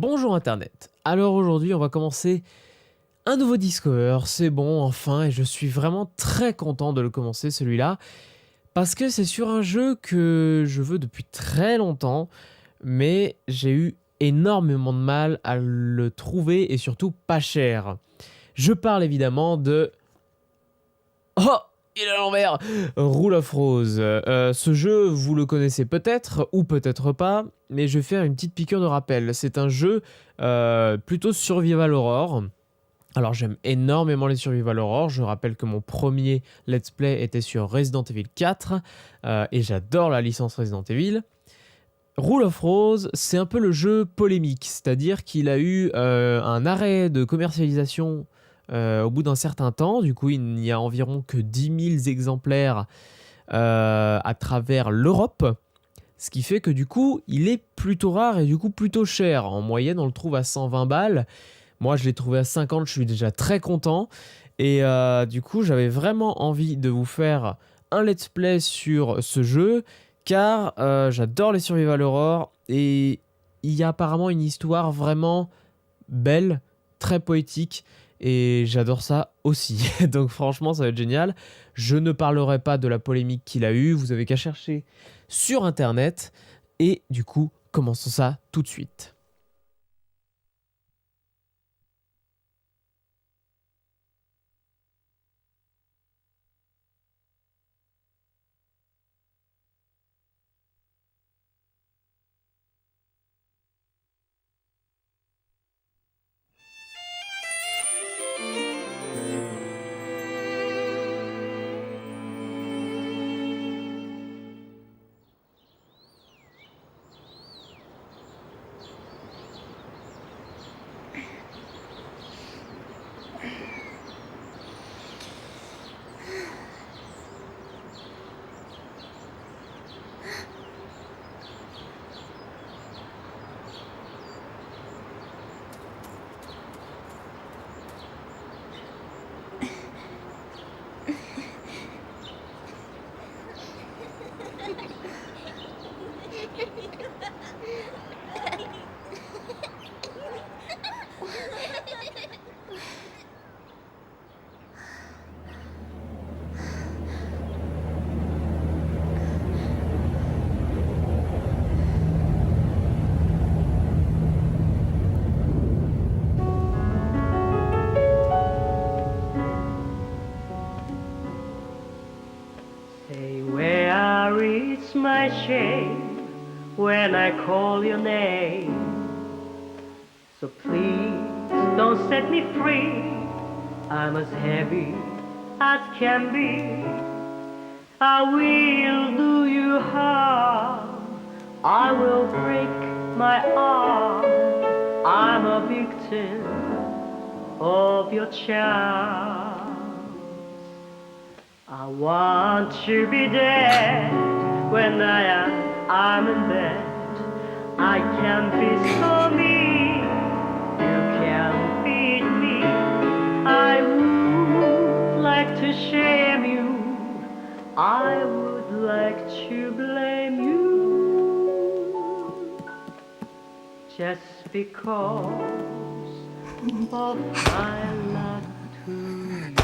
Bonjour Internet. Alors aujourd'hui, on va commencer un nouveau Discover. C'est bon, enfin, et je suis vraiment très content de le commencer celui-là parce que c'est sur un jeu que je veux depuis très longtemps, mais j'ai eu énormément de mal à le trouver et surtout pas cher. Je parle évidemment de Oh, il est à l'envers. Rule of Rose. Ce jeu, vous le connaissez peut-être ou peut-être pas, mais je vais faire une petite piqûre de rappel. C'est un jeu plutôt survival horror. Alors j'aime énormément les survival horror. Je rappelle que mon premier let's play était sur Resident Evil 4 et j'adore la licence Resident Evil. Rule of Rose, c'est un peu le jeu polémique, c'est-à-dire qu'il a eu un arrêt de commercialisation au bout d'un certain temps. Du coup, il n'y a environ que 10 000 exemplaires à travers l'Europe, ce qui fait que du coup, il est plutôt rare et du coup plutôt cher. En moyenne, on le trouve à 120 balles. Moi, je l'ai trouvé à 50, je suis déjà très content. Et du coup, j'avais vraiment envie de vous faire un let's play sur ce jeu, car j'adore les survival horror et il y a apparemment une histoire vraiment belle, très poétique, et j'adore ça aussi. Donc franchement, ça va être génial. Je ne parlerai pas de la polémique qu'il a eue, vous avez qu'à chercher sur Internet. Et du coup, commençons ça tout de suite. Say where is my shame when I call your name. So please don't set me free. I'm as heavy as can be. I will do you harm. I will break my arm. I'm a victim of your charm. I want to be dead when I'm in bed. I can be so mean, you can beat me. I would like to shame you, I would like to blame you, just because of my love to you.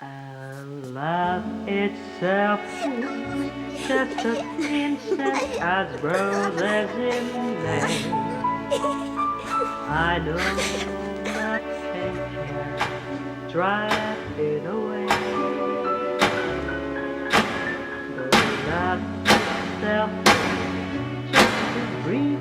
And love itself is just as innocent as roses in May. I know that pain can drive it away. But love itself is just a brief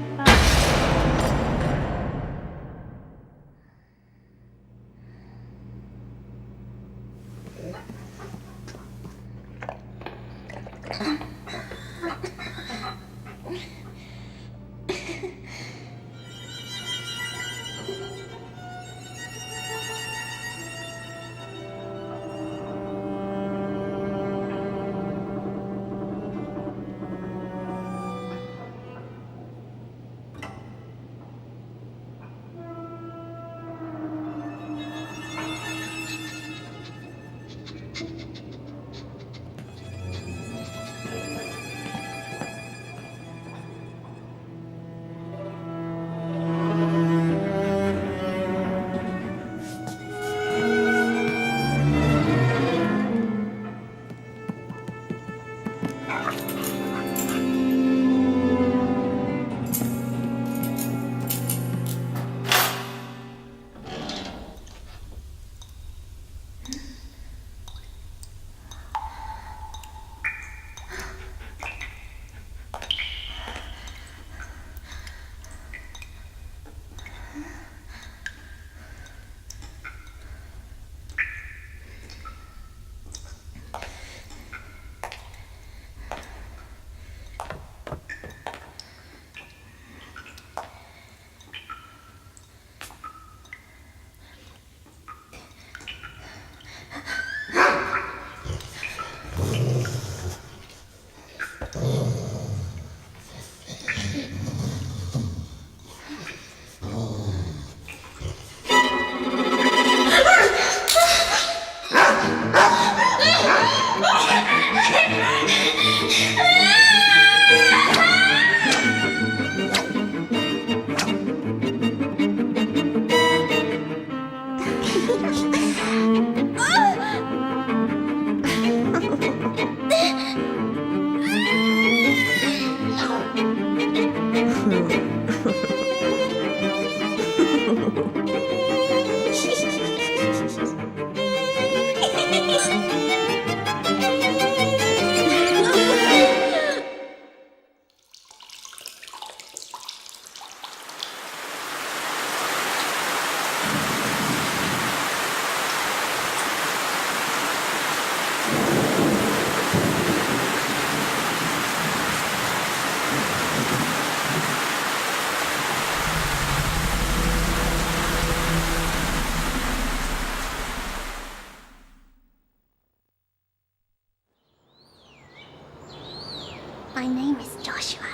My name is Joshua.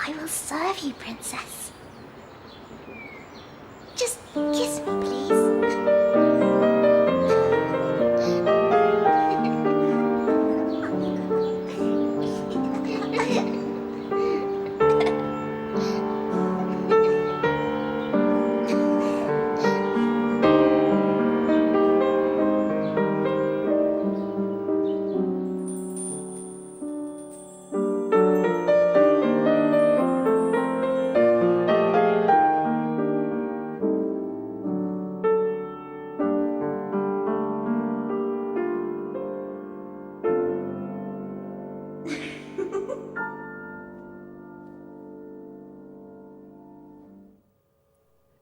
I will serve you, princess. Just kiss me, please.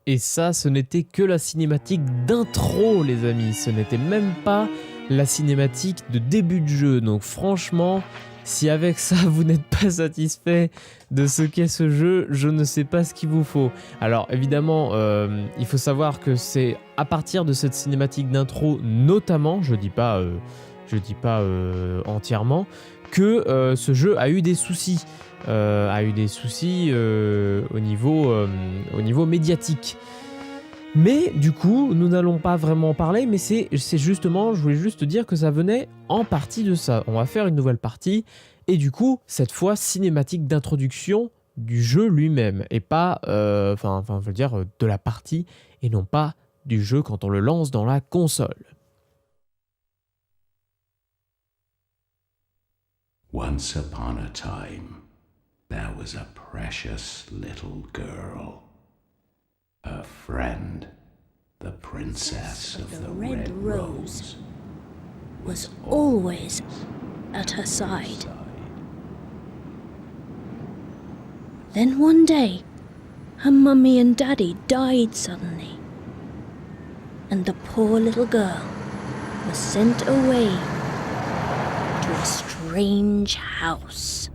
Et ça, ce n'était que la cinématique d'intro, les amis. Ce n'était même pas la cinématique de début de jeu. Donc franchement, si avec ça, vous n'êtes pas satisfait de ce qu'est ce jeu, je ne sais pas ce qu'il vous faut. Alors évidemment, il faut savoir que c'est à partir de cette cinématique d'intro, notamment, je dis pas entièrement, que ce jeu a eu des soucis. Au niveau médiatique. Mais du coup, nous n'allons pas vraiment en parler, mais c'est justement, je voulais juste te dire que ça venait en partie de ça. On va faire une nouvelle partie, et du coup, cette fois, cinématique d'introduction du jeu lui-même, et pas, je veux dire, de la partie, et non pas du jeu quand on le lance dans la console. Once upon a time, there was a precious little girl. Her friend, the princess of the Red Rose, was always at her side. Then one day, her mummy and daddy died suddenly, and the poor little girl was sent away to a strange house.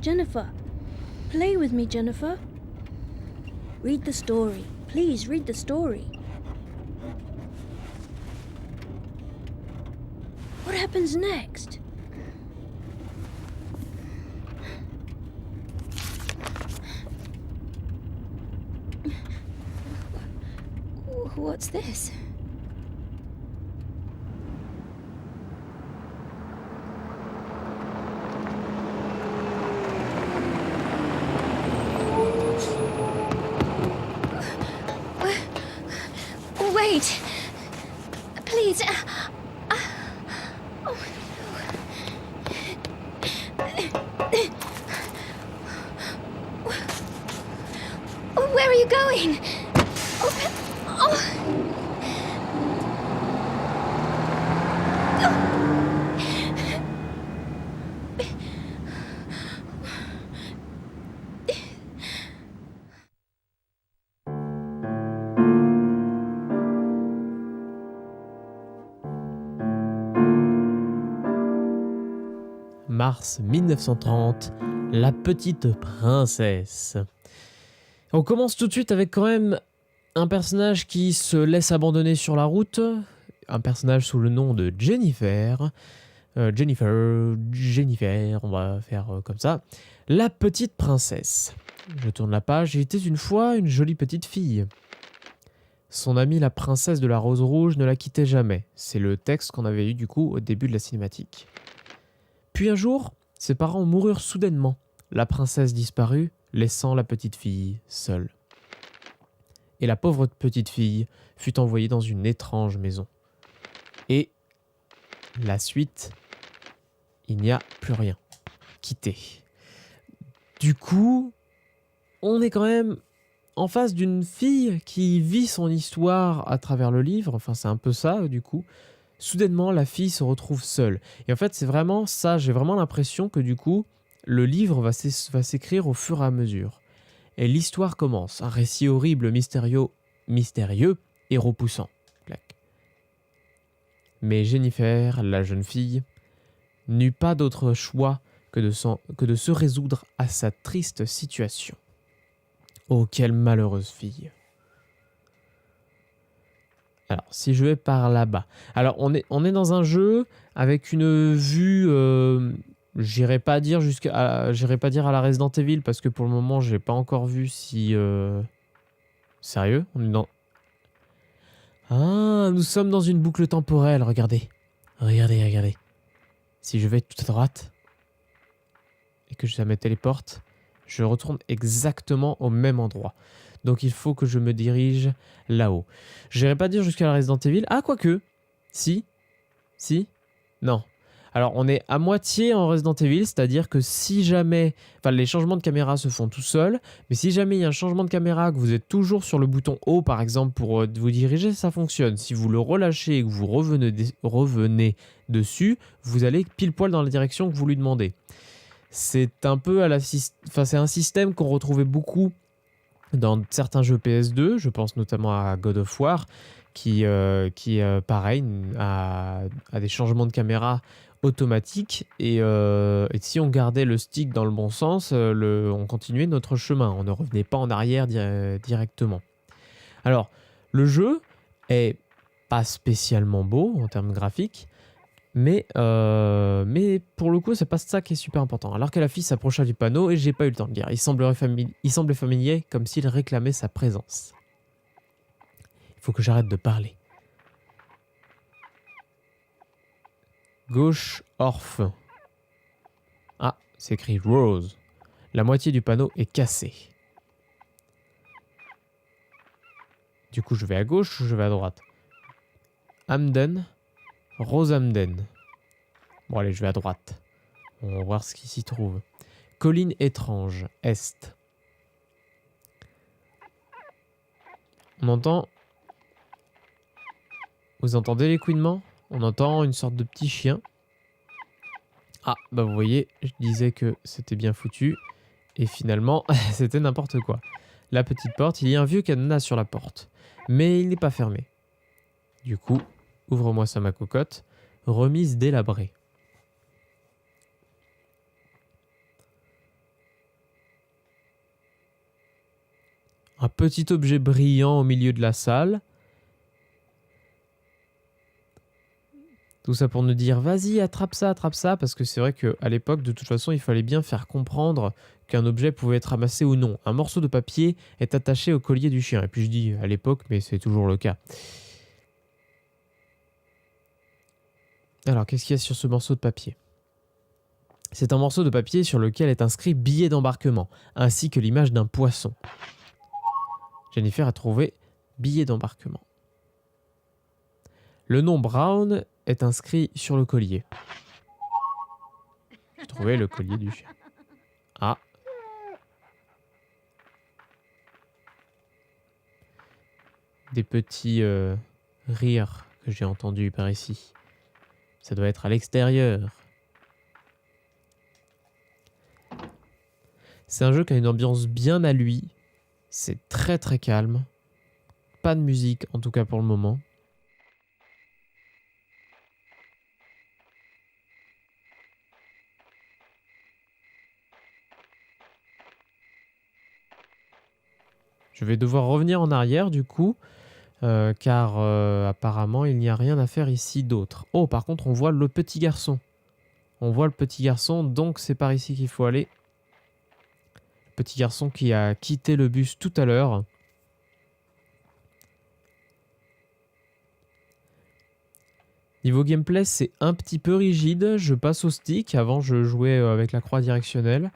Jennifer, play with me, Jennifer. Read the story. Please read the story. What happens next? What's this? Wait, please. Where are you going? Mars 1930, la petite princesse. On commence tout de suite avec quand même un personnage qui se laisse abandonner sur la route, un personnage sous le nom de Jennifer. Jennifer, on va faire comme ça. La petite princesse. Je tourne la page. Il était une fois une jolie petite fille. Son amie la princesse de la rose rouge ne la quittait jamais. C'est le texte qu'on avait eu du coup au début de la cinématique. Puis un jour, ses parents moururent soudainement. La princesse disparut, laissant la petite fille seule. Et la pauvre petite fille fut envoyée dans une étrange maison. Et la suite, il n'y a plus rien. Quitté. Du coup, on est quand même en face d'une fille qui vit son histoire à travers le livre. Enfin, c'est un peu ça, du coup. Soudainement, la fille se retrouve seule. Et en fait, c'est vraiment ça. J'ai vraiment l'impression que, du coup, le livre va s'écrire au fur et à mesure. Et l'histoire commence. Un récit horrible, mystérieux et repoussant. Plac. Mais Jennifer, la jeune fille, n'eut pas d'autre choix que de se résoudre à sa triste situation. Oh, quelle malheureuse fille. Alors, si je vais par là-bas. Alors, on est dans un jeu avec une vue... j'irai pas dire à la Resident Evil parce que pour le moment, j'ai pas encore vu si... Sérieux? On est dans... Ah, nous sommes dans une boucle temporelle, regardez. Regardez. Si je vais tout à droite et que ça me téléporte, je retourne exactement au même endroit. Donc il faut que je me dirige là-haut. Je n'irai pas dire jusqu'à la Resident Evil. Ah, quoique. Si. Non. Alors on est à moitié en Resident Evil, c'est-à-dire que si jamais... Enfin, les changements de caméra se font tout seuls, mais si jamais il y a un changement de caméra, que vous êtes toujours sur le bouton haut, par exemple, pour vous diriger, ça fonctionne. Si vous le relâchez et que vous revenez dessus, vous allez pile poil dans la direction que vous lui demandez. C'est un peu c'est un système qu'on retrouvait beaucoup dans certains jeux PS2, je pense notamment à God of War, qui pareil, a des changements de caméra automatiques. Et si on gardait le stick dans le bon sens, on continuait notre chemin. On ne revenait pas en arrière directement. Alors, le jeu est pas spécialement beau en termes graphiques, mais pour le coup, c'est pas ça qui est super important. Alors que la fille s'approcha du panneau et j'ai pas eu le temps de lire. Il semblait familier, comme s'il réclamait sa présence. Il faut que j'arrête de parler. Gauche, Orph. Ah, c'est écrit Rose. La moitié du panneau est cassée. Du coup, je vais à gauche ou je vais à droite? Hamden. Rose Hamden. Bon, allez, je vais à droite. On va voir ce qui s'y trouve. Colline étrange, est. On entend... Vous entendez l'écouinement? On entend une sorte de petit chien. Ah, bah vous voyez, je disais que c'était bien foutu. Et finalement, c'était n'importe quoi. La petite porte, il y a un vieux cadenas sur la porte. Mais il n'est pas fermé. Du coup, ouvre-moi ça ma cocotte. Remise délabrée. Un petit objet brillant au milieu de la salle. Tout ça pour nous dire, vas-y, attrape ça, parce que c'est vrai qu'à l'époque, de toute façon, il fallait bien faire comprendre qu'un objet pouvait être ramassé ou non. Un morceau de papier est attaché au collier du chien. Et puis je dis à l'époque, mais c'est toujours le cas. Alors, qu'est-ce qu'il y a sur ce morceau de papier? C'est un morceau de papier sur lequel est inscrit billet d'embarquement, ainsi que l'image d'un poisson. Jennifer a trouvé billet d'embarquement. Le nom Brown est inscrit sur le collier. J'ai trouvé le collier du chien. Ah. Des petits rires que j'ai entendus par ici. Ça doit être à l'extérieur. C'est un jeu qui a une ambiance bien à lui. C'est très très calme. Pas de musique, en tout cas pour le moment. Je vais devoir revenir en arrière du coup, car apparemment il n'y a rien à faire ici d'autre. Oh, par contre on voit le petit garçon. On voit le petit garçon, donc c'est par ici qu'il faut aller. Petit garçon qui a quitté le bus tout à l'heure. Niveau gameplay, c'est un petit peu rigide. Je passe au stick. Avant, je jouais avec la croix directionnelle.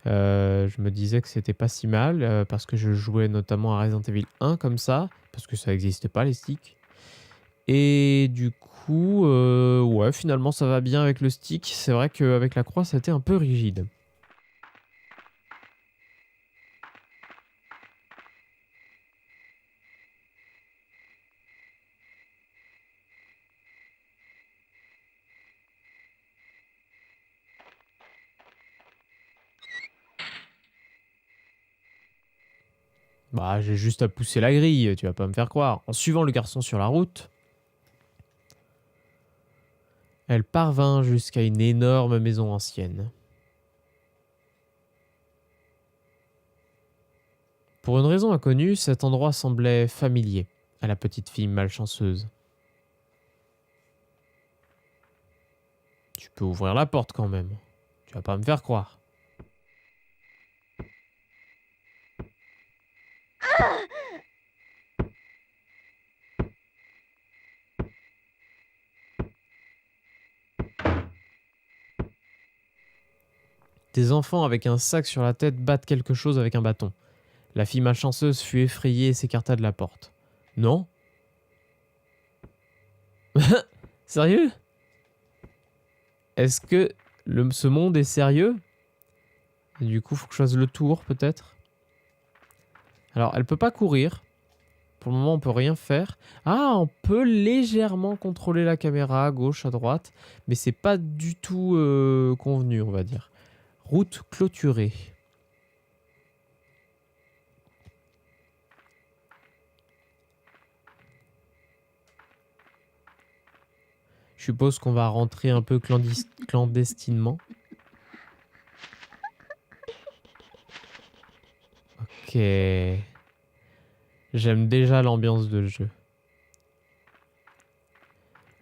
Je me disais que c'était pas si mal parce que je jouais notamment à Resident Evil 1 comme ça, parce que ça n'existait pas les sticks. Et du coup, ouais, finalement ça va bien avec le stick. C'est vrai qu'avec la croix, c'était un peu rigide. Bah, j'ai juste à pousser la grille, tu vas pas me faire croire. En suivant le garçon sur la route, elle parvint jusqu'à une énorme maison ancienne. Pour une raison inconnue, cet endroit semblait familier à la petite fille malchanceuse. Tu peux ouvrir la porte quand même. Tu vas pas me faire croire. Des enfants avec un sac sur la tête battent quelque chose avec un bâton. La fille malchanceuse fut effrayée et s'écarta de la porte. Non? Sérieux? Est-ce que ce monde est sérieux? Et du coup, faut que je fasse le tour, peut-être. Alors, elle peut pas courir. Pour le moment, on peut rien faire. Ah, on peut légèrement contrôler la caméra à gauche, à droite. Mais c'est pas du tout convenu, on va dire. Route clôturée. Je suppose qu'on va rentrer un peu clandestinement. Ok. J'aime déjà l'ambiance de jeu.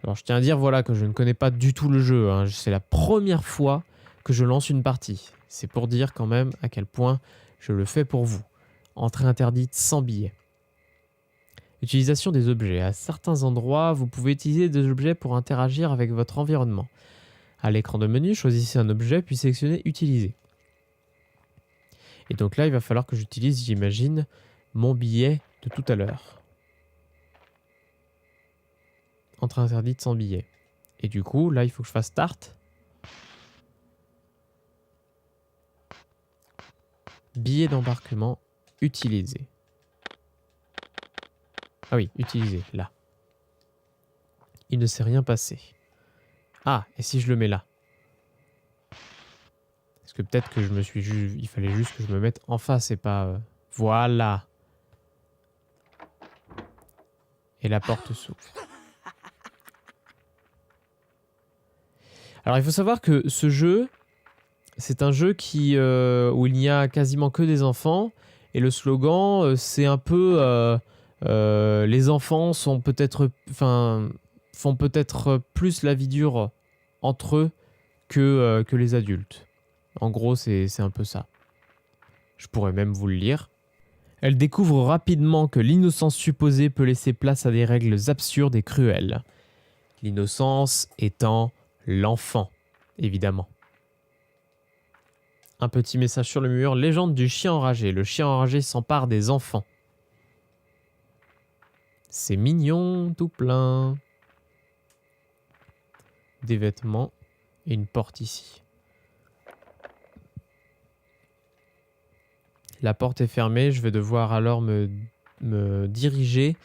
Alors je tiens à dire voilà que je ne connais pas du tout le jeu. Hein. C'est la première fois que je lance une partie. C'est pour dire quand même à quel point je le fais pour vous. Entrée interdite sans billet. Utilisation des objets. À certains endroits, vous pouvez utiliser des objets pour interagir avec votre environnement. À l'écran de menu, choisissez un objet puis sélectionnez Utiliser. Et donc là, il va falloir que j'utilise, j'imagine, mon billet de tout à l'heure. Entrée interdite sans billet. Et du coup, là, il faut que je fasse Start. Billet d'embarquement utilisé. Ah oui, utilisé, là. Il ne s'est rien passé. Ah, et si je le mets là? Parce que peut-être que je me suis juste... Il fallait juste que je me mette en face et pas... Voilà. Et la porte s'ouvre. Alors il faut savoir que ce jeu, c'est un jeu qui, où il n'y a quasiment que des enfants. Et le slogan, c'est un peu... les enfants sont peut-être... Enfin, font peut-être plus la vie dure entre eux que les adultes. En gros, c'est un peu ça. Je pourrais même vous le lire. Elle découvre rapidement que l'innocence supposée peut laisser place à des règles absurdes et cruelles. L'innocence étant l'enfant, évidemment. Un petit message sur le mur. Légende du chien enragé. Le chien enragé s'empare des enfants. C'est mignon, tout plein. Des vêtements et une porte ici. La porte est fermée, je vais devoir alors me diriger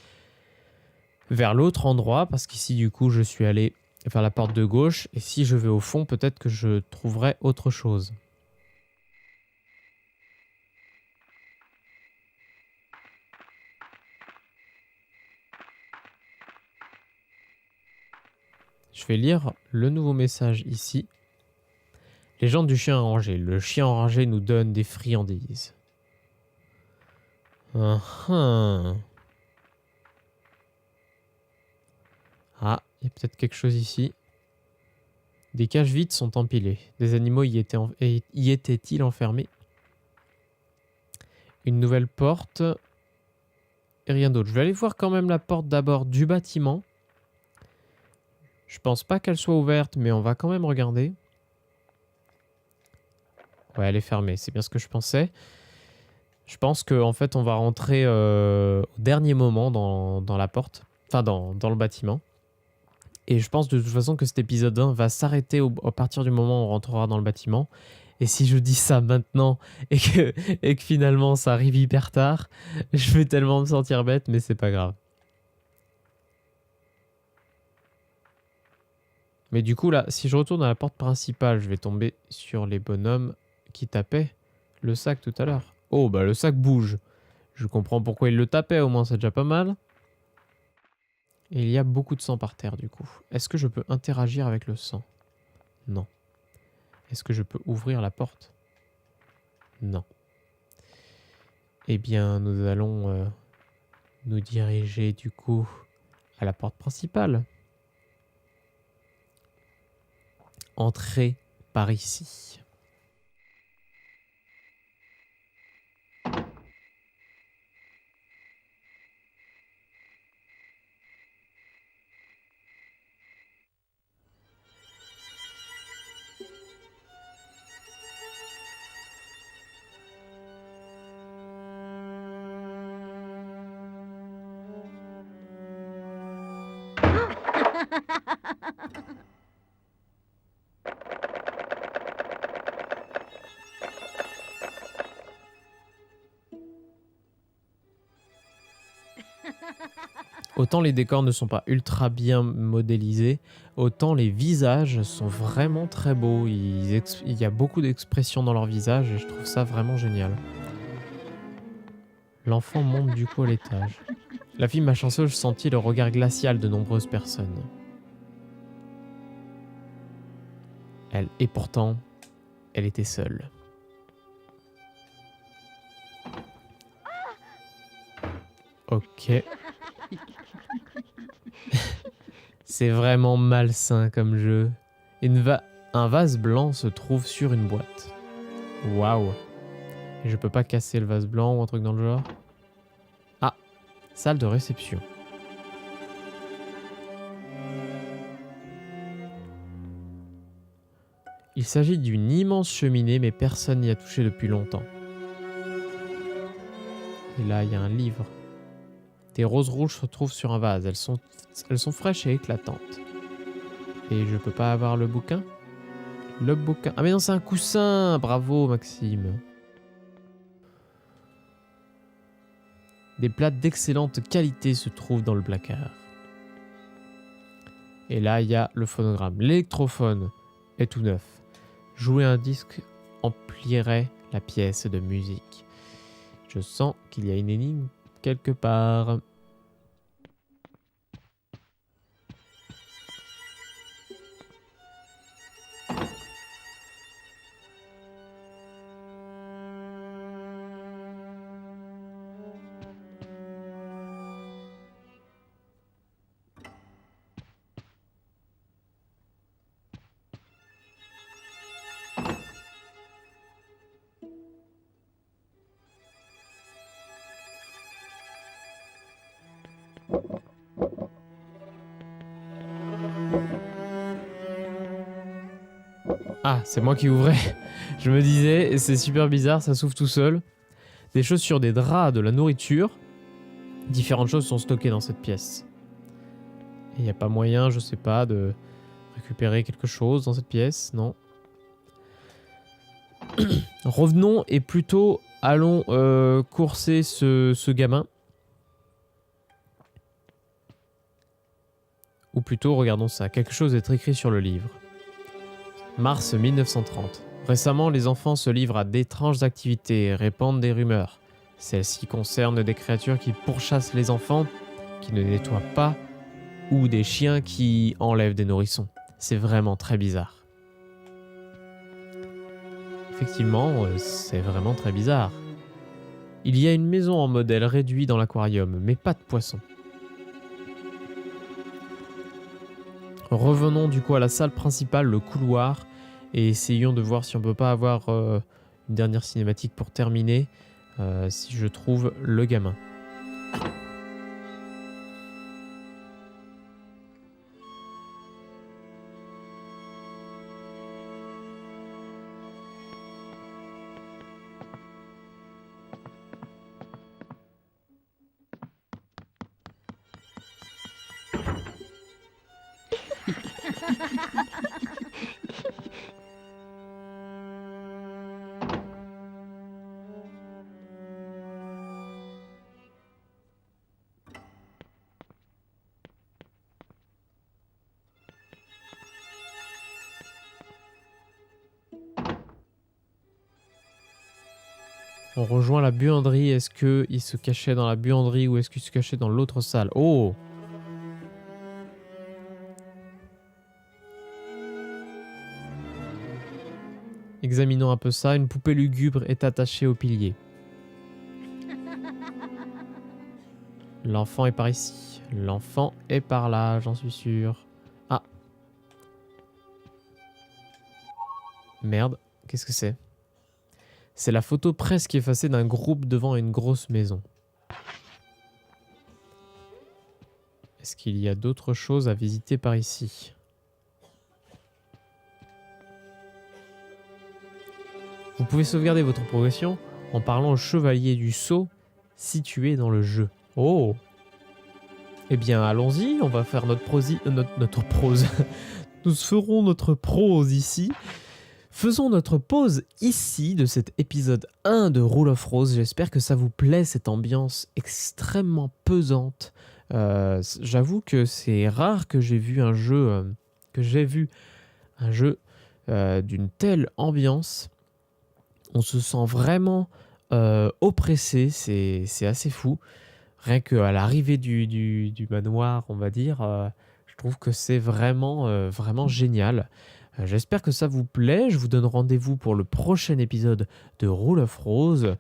vers l'autre endroit parce qu'ici du coup je suis allé vers la porte de gauche et si je vais au fond peut-être que je trouverai autre chose. Je vais lire le nouveau message ici. Légende du chien enragé. Le chien enragé nous donne des friandises. Ah, il y a peut-être quelque chose ici. Des cages vides sont empilées. Des animaux y étaient-ils enfermés? Une nouvelle porte. Et rien d'autre. Je vais aller voir quand même la porte d'abord du bâtiment. Je pense pas qu'elle soit ouverte, mais on va quand même regarder. Ouais, elle est fermée. C'est bien ce que je pensais. Je pense qu'en fait, on va rentrer au dernier moment dans la porte. Enfin, dans le bâtiment. Et je pense de toute façon que cet épisode 1 va s'arrêter à partir du moment où on rentrera dans le bâtiment. Et si je dis ça maintenant et que finalement ça arrive hyper tard, je vais tellement me sentir bête, mais c'est pas grave. Mais du coup là, si je retourne à la porte principale, je vais tomber sur les bonhommes qui tapaient le sac tout à l'heure. Oh bah le sac bouge. Je comprends pourquoi ils le tapaient, au moins c'est déjà pas mal. Et il y a beaucoup de sang par terre du coup. Est-ce que je peux interagir avec le sang? Non. Est-ce que je peux ouvrir la porte? Non. Eh bien, nous allons nous diriger du coup à la porte principale. Entrez par ici. Autant les décors ne sont pas ultra bien modélisés, autant les visages sont vraiment très beaux. Il y a beaucoup d'expressions dans leurs visages et je trouve ça vraiment génial. L'enfant monte du coup à l'étage. La fille malchanceuse sentit le regard glacial de nombreuses personnes. Et pourtant, elle était seule. Ok. C'est vraiment malsain comme jeu. Un vase blanc se trouve sur une boîte. Waouh. Je peux pas casser le vase blanc ou un truc dans le genre. Ah, salle de réception. Il s'agit d'une immense cheminée, mais personne n'y a touché depuis longtemps. Et là, il y a un livre. Des roses rouges se trouvent sur un vase. Elles sont fraîches et éclatantes. Et je peux pas avoir le bouquin? Le bouquin. Ah mais non, c'est un coussin. Bravo, Maxime. Des plats d'excellente qualité se trouvent dans le placard. Et là, il y a le phonogramme. L'électrophone est tout neuf. Jouer un disque emplirait la pièce de musique. Je sens qu'il y a une énigme quelque part. Ah, c'est moi qui ouvrais. Je me disais, c'est super bizarre, ça s'ouvre tout seul. Des chaussures, des draps, de la nourriture. Différentes choses sont stockées dans cette pièce. Et il n'y a pas moyen, je sais pas, de récupérer quelque chose dans cette pièce, non. Revenons et plutôt allons courser ce gamin. Ou plutôt, regardons ça, quelque chose est écrit sur le livre. Mars 1930. Récemment, les enfants se livrent à d'étranges activités et répandent des rumeurs. Celles-ci concernent des créatures qui pourchassent les enfants, qui ne nettoient pas, ou des chiens qui enlèvent des nourrissons. C'est vraiment très bizarre. Effectivement, c'est vraiment très bizarre. Il y a une maison en modèle réduit dans l'aquarium, mais pas de poissons. Revenons du coup à la salle principale, le couloir, et essayons de voir si on peut pas avoir une dernière cinématique pour terminer, si je trouve le gamin. On rejoint la buanderie. Est-ce qu'il se cachait dans la buanderie ou est-ce qu'il se cachait dans l'autre salle? Oh! Examinons un peu ça. Une poupée lugubre est attachée au pilier. L'enfant est par ici. L'enfant est par là, j'en suis sûr. Ah. Merde, qu'est-ce que c'est? C'est la photo presque effacée d'un groupe devant une grosse maison. Est-ce qu'il y a d'autres choses à visiter par ici? Vous pouvez sauvegarder votre progression en parlant au chevalier du sceau situé dans le jeu. Oh! Eh bien, allons-y, on va faire notre prose. Nous ferons notre prose ici. Faisons notre pause ici de cet épisode 1 de Rule of Rose. J'espère que ça vous plaît, cette ambiance extrêmement pesante. J'avoue que c'est rare que j'ai vu un jeu, d'une telle ambiance. On se sent vraiment oppressé, c'est assez fou. Rien qu'à l'arrivée du manoir, on va dire, je trouve que c'est vraiment, vraiment génial. J'espère que ça vous plaît. Je vous donne rendez-vous pour le prochain épisode de Rule of Rose.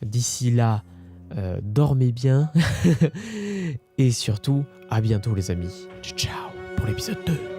D'ici là, dormez bien. Et surtout, à bientôt les amis. Ciao pour l'épisode 2.